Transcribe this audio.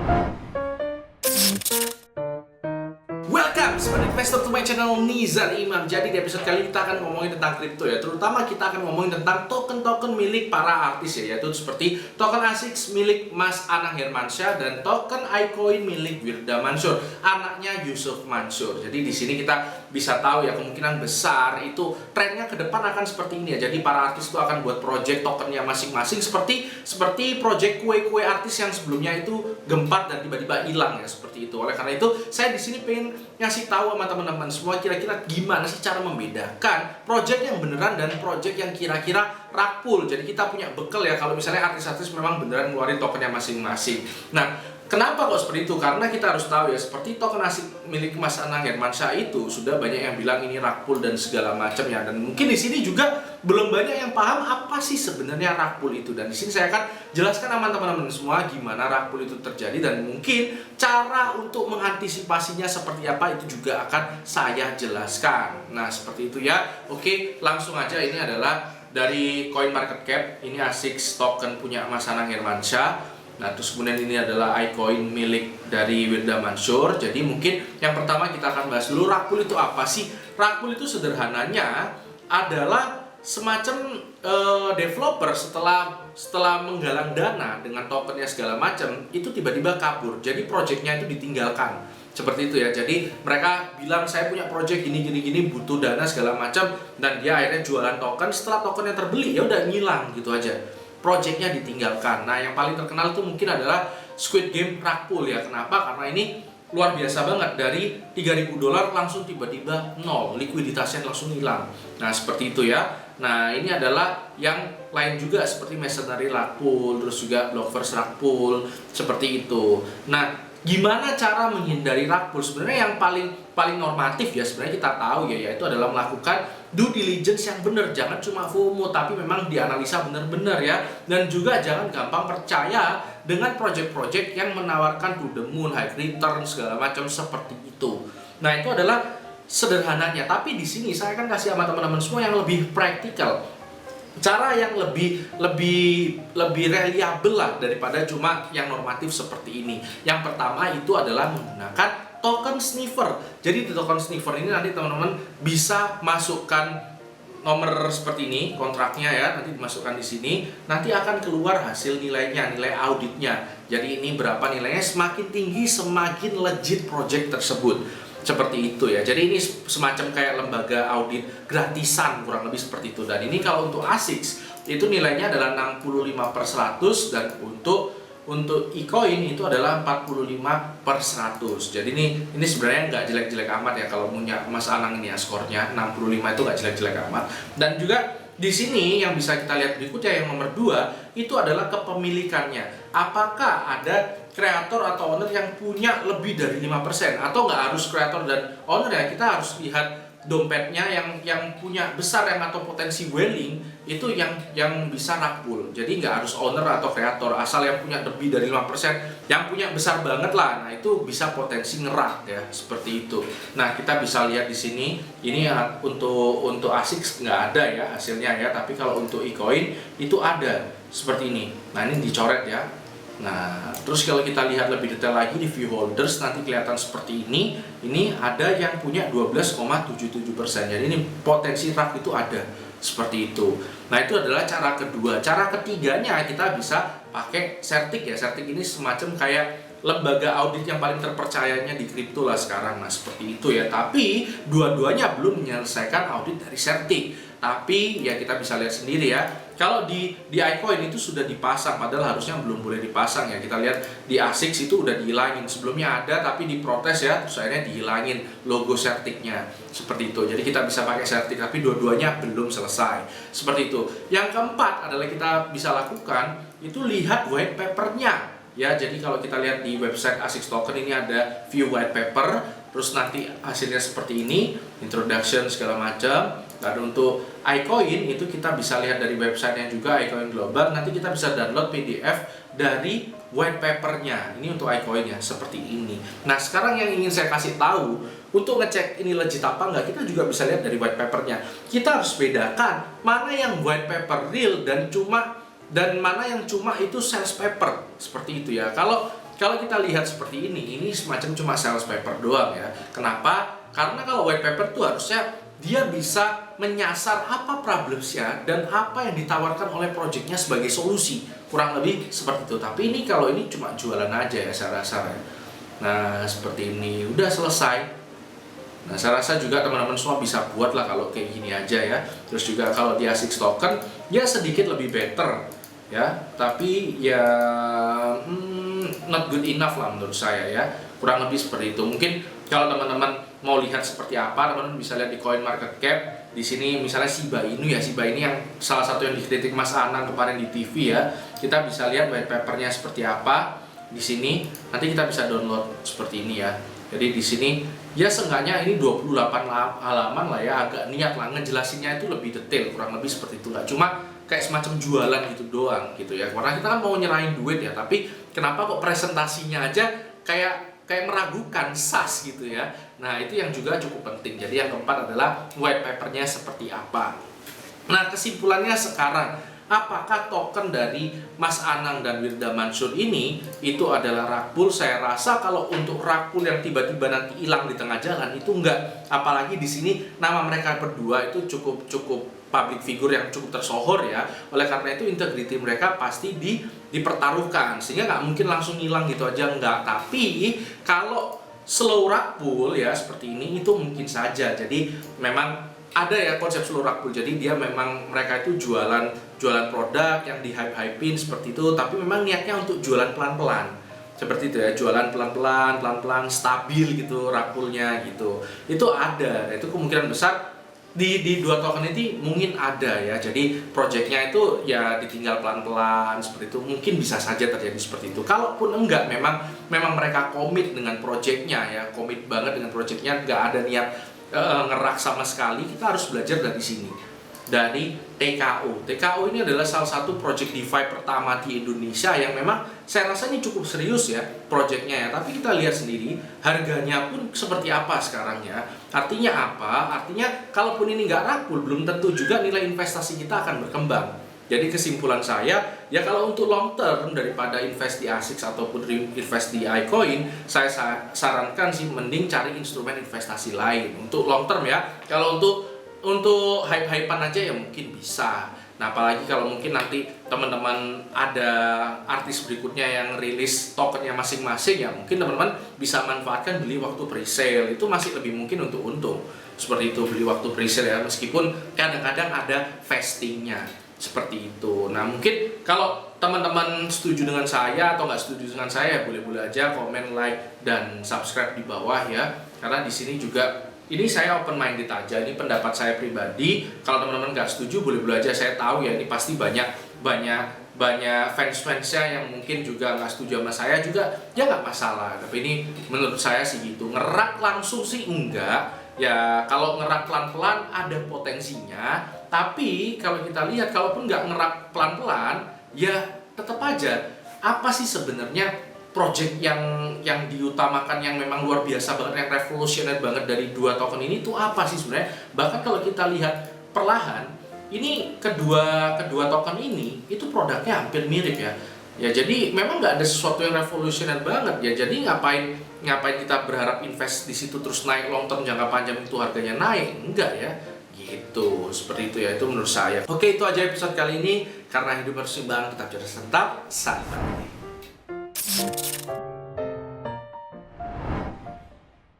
Welcome sebagai investor to my channel Nizar Imam. Jadi di episode kali ini kita akan ngomongin tentang kripto ya. Terutama kita akan ngomongin tentang token-token milik para artis ya, yaitu seperti token ASICS milik Mas Anang Hermansyah dan token iCoin milik Wirda Mansur, anaknya Yusuf Mansur. Jadi di sini kita bisa tahu ya, kemungkinan besar itu trennya ke depan akan seperti ini ya. Jadi para artis itu akan buat project tokennya masing-masing seperti project kue-kue artis yang sebelumnya itu gempar dan tiba-tiba hilang ya, seperti itu. Oleh karena itu saya di sini pengen ngasih tahu sama teman-teman semua kira-kira gimana sih cara membedakan project yang beneran dan project yang kira-kira rug pull. Jadi kita punya bekal ya kalau misalnya artis-artis memang beneran ngeluarin tokennya masing-masing. Nah, kenapa kok seperti itu? Karena kita harus tahu ya, seperti token asik milik Mas Anang Hermansyah itu sudah banyak yang bilang ini rug pull dan segala macamnya. Dan mungkin di sini juga belum banyak yang paham apa sih sebenarnya rug pull itu. Dan di sini saya akan jelaskan sama teman-teman semua gimana rug pull itu terjadi dan mungkin cara untuk mengantisipasinya seperti apa itu juga akan saya jelaskan. Nah, seperti itu ya. Oke, langsung aja. Ini adalah dari CoinMarketCap. Ini ASICS token punya Mas Anang Hermansyah. Nah, terus kemudian ini adalah iCoin milik dari Wirda Mansur. Jadi mungkin yang pertama kita akan bahas dulu rug pull itu apa sih? Rug pull itu sederhananya adalah semacam developer setelah menggalang dana dengan tokennya segala macam itu tiba-tiba kabur. Jadi projectnya itu ditinggalkan. Seperti itu ya. Jadi mereka bilang saya punya project gini butuh dana segala macam dan dia akhirnya jualan token. Setelah tokennya terbeli ya udah ngilang gitu aja. Projectnya ditinggalkan. Nah, yang paling terkenal itu mungkin adalah Squid Game rug pull ya. Kenapa? Karena ini luar biasa banget, dari $3.000 langsung tiba-tiba nol, likuiditasnya langsung hilang. Nah, seperti itu ya. Nah, ini adalah yang lain juga seperti Mercenary rug pull, terus juga Blockverse rug pull, seperti itu. Nah, gimana cara menghindari rug pull? Sebenarnya yang paling normatif ya sebenarnya kita tahu ya, yaitu adalah melakukan due diligence yang benar. Jangan cuma FOMO, tapi memang dianalisa benar-benar ya. Dan juga jangan gampang percaya dengan project-project yang menawarkan to the moon, high return segala macam seperti itu. Nah, itu adalah sederhananya. Tapi di sini saya akan kasih sama teman-teman semua yang lebih praktikal, cara yang lebih reliable lah daripada cuma yang normatif seperti ini. Yang pertama itu adalah menggunakan token sniffer. Jadi di token sniffer ini nanti teman-teman bisa masukkan nomor seperti ini, kontraknya ya, nanti dimasukkan di sini, nanti akan keluar hasil nilainya, nilai auditnya. Jadi ini berapa nilainya, semakin tinggi semakin legit project tersebut. Seperti itu ya. Jadi ini semacam kayak lembaga audit gratisan, kurang lebih seperti itu. Dan ini kalau untuk ASICS itu nilainya adalah 65/100 dan untuk iCoin itu adalah 45/100. Jadi ini sebenarnya nggak jelek-jelek amat ya kalau punya Mas Anang ini ya, skornya 65 itu nggak jelek-jelek amat. Dan juga di sini yang bisa kita lihat berikutnya yang nomor 2 itu adalah kepemilikannya. Apakah ada kreator atau owner yang punya lebih dari 5%, atau nggak harus kreator dan owner ya, kita harus lihat dompetnya yang punya besar yang atau potensi whaling itu yang bisa rug pull. Jadi nggak harus owner atau kreator, asal yang punya lebih dari 5%, yang punya besar banget lah. Nah, itu bisa potensi ngerak ya, seperti itu. Nah, kita bisa lihat di sini ini ya, untuk ASICS nggak ada ya hasilnya ya, tapi kalau untuk iCoin itu ada seperti ini. Nah, ini dicoret ya. Nah, terus kalau kita lihat lebih detail lagi di view holders nanti kelihatan seperti ini. Ini ada yang punya 12,77%. Jadi ini potensi rug itu ada seperti itu. Nah, itu adalah cara kedua. Cara ketiganya kita bisa pakai Certic ya. Certic ini semacam kayak lembaga audit yang paling terpercayanya di kripto lah sekarang. Nah, seperti itu ya. Tapi dua-duanya belum menyelesaikan audit dari Certic. Tapi ya kita bisa lihat sendiri ya. Kalau di iCoin itu sudah dipasang, padahal harusnya belum boleh dipasang ya. Kita lihat di ASICS itu udah dihilangin. Sebelumnya ada tapi diprotes ya, terus akhirnya dihilangin logo Certic-nya. Seperti itu. Jadi kita bisa pakai Certic tapi dua-duanya belum selesai. Seperti itu. Yang keempat adalah kita bisa lakukan itu lihat white paper-nya. Ya, jadi kalau kita lihat di website ASICS Token ini ada view white paper, terus nanti hasilnya seperti ini, introduction segala macam. Dan untuk iCoin itu kita bisa lihat dari websitenya juga, iCoin Global. Nanti kita bisa download PDF dari white papernya. Ini untuk iCoin ya, seperti ini. Nah, sekarang yang ingin saya kasih tahu, untuk ngecek ini legit apa enggak, kita juga bisa lihat dari white papernya. Kita harus bedakan mana yang white paper real dan mana yang cuma itu sales paper, seperti itu ya. Kalau kalau kita lihat seperti ini semacam cuma sales paper doang ya. Kenapa? Karena kalau white paper tuh harusnya dia bisa menyasar apa problemsnya dan apa yang ditawarkan oleh projectnya sebagai solusi, kurang lebih seperti itu. Tapi ini kalau ini cuma jualan aja ya saya rasa ya. Nah seperti ini udah selesai. Nah saya rasa juga teman-teman semua bisa buat lah kalau kayak gini aja ya. Terus juga kalau di ASICS token ya sedikit lebih better ya, tapi ya not good enough lah menurut saya ya, kurang lebih seperti itu. Mungkin kalau teman-teman mau lihat seperti apa, teman-teman bisa lihat di CoinMarketCap. Di sini misalnya Shiba Inu ya, Shiba ini yang salah satu yang dikritik Mas Anang kemarin di TV ya. Kita bisa lihat white papernya seperti apa di sini. Nanti kita bisa download seperti ini ya. Jadi di sini ya seenggaknya ini 28 halaman lah ya, agak niat lah ngejelasinnya itu lebih detail, kurang lebih seperti itu, nggak cuma kayak semacam jualan gitu doang gitu ya. Karena kita kan mau nyerahin duit ya, tapi kenapa kok presentasinya aja kayak meragukan SAS gitu ya. Nah itu yang juga cukup penting. Jadi yang keempat adalah white papernya seperti apa. Nah kesimpulannya sekarang, apakah token dari Mas Anang dan Wirda Mansur ini itu adalah rug pull? Saya rasa kalau untuk rug pull yang tiba-tiba nanti hilang di tengah jalan itu enggak. Apalagi di sini nama mereka berdua itu cukup public figure yang cukup tersohor ya. Oleh karena itu integrity mereka pasti dipertaruhkan, sehingga nggak mungkin langsung hilang gitu aja, enggak. Tapi kalau slow rug pull ya seperti ini itu mungkin saja. Jadi memang ada ya konsep slow rug pull. Jadi dia memang mereka itu jualan produk yang di hype-hypein seperti itu, tapi memang niatnya untuk jualan pelan-pelan. Seperti itu ya, jualan pelan-pelan stabil gitu rug pull-nya gitu. Itu ada. Itu kemungkinan besar di dua token ini mungkin ada ya. Jadi projectnya itu ya ditinggal pelan-pelan seperti itu, mungkin bisa saja terjadi seperti itu. Kalaupun enggak, memang mereka komit dengan projectnya ya, komit banget dengan projectnya, nggak ada niat ngerak sama sekali. Kita harus belajar dari sini, dari TKO. TKO ini adalah salah satu project DeFi pertama di Indonesia yang memang saya rasa ini cukup serius ya projectnya ya. Tapi kita lihat sendiri harganya pun seperti apa sekarang ya. Artinya apa? Artinya kalaupun ini nggak rug pull, belum tentu juga nilai investasi kita akan berkembang. Jadi kesimpulan saya ya, kalau untuk long term daripada invest di ASICS ataupun invest di iCoin, saya sarankan sih mending cari instrumen investasi lain untuk long term ya. Kalau untuk hype-hypean aja ya mungkin bisa. Nah apalagi kalau mungkin nanti teman-teman ada artis berikutnya yang rilis tokennya masing-masing ya, mungkin teman-teman bisa manfaatkan beli waktu pre-sale, itu masih lebih mungkin untuk untung. Seperti itu, beli waktu pre-sale ya, meskipun kadang-kadang ada vestingnya seperti itu. Nah mungkin kalau teman-teman setuju dengan saya atau nggak setuju dengan saya, boleh-boleh aja komen, like, dan subscribe di bawah ya. Karena di sini juga ini saya open minded aja, ini pendapat saya pribadi. Kalau teman-teman nggak setuju, boleh-boleh aja, saya tahu ya ini pasti banyak fans-fansnya yang mungkin juga nggak setuju sama saya juga, ya nggak masalah. Tapi ini menurut saya sih gitu, ngerak langsung sih enggak ya. Kalau ngerak pelan-pelan ada potensinya, tapi kalau kita lihat kalaupun nggak ngerak pelan-pelan ya tetap aja apa sih sebenarnya project yang diutamakan, yang memang luar biasa banget, yang revolusioner banget dari dua token ini tuh apa sih sebenarnya? Bahkan kalau kita lihat perlahan, ini kedua token ini itu produknya hampir mirip ya. Ya jadi memang nggak ada sesuatu yang revolusioner banget ya. Jadi ngapain kita berharap invest di situ terus naik long term jangka panjang itu harganya naik? Enggak ya. Gitu, seperti itu ya, itu menurut saya. Oke, itu aja episode kali ini. Karena hidup harus seimbang, tetap cerdas, tetap santai.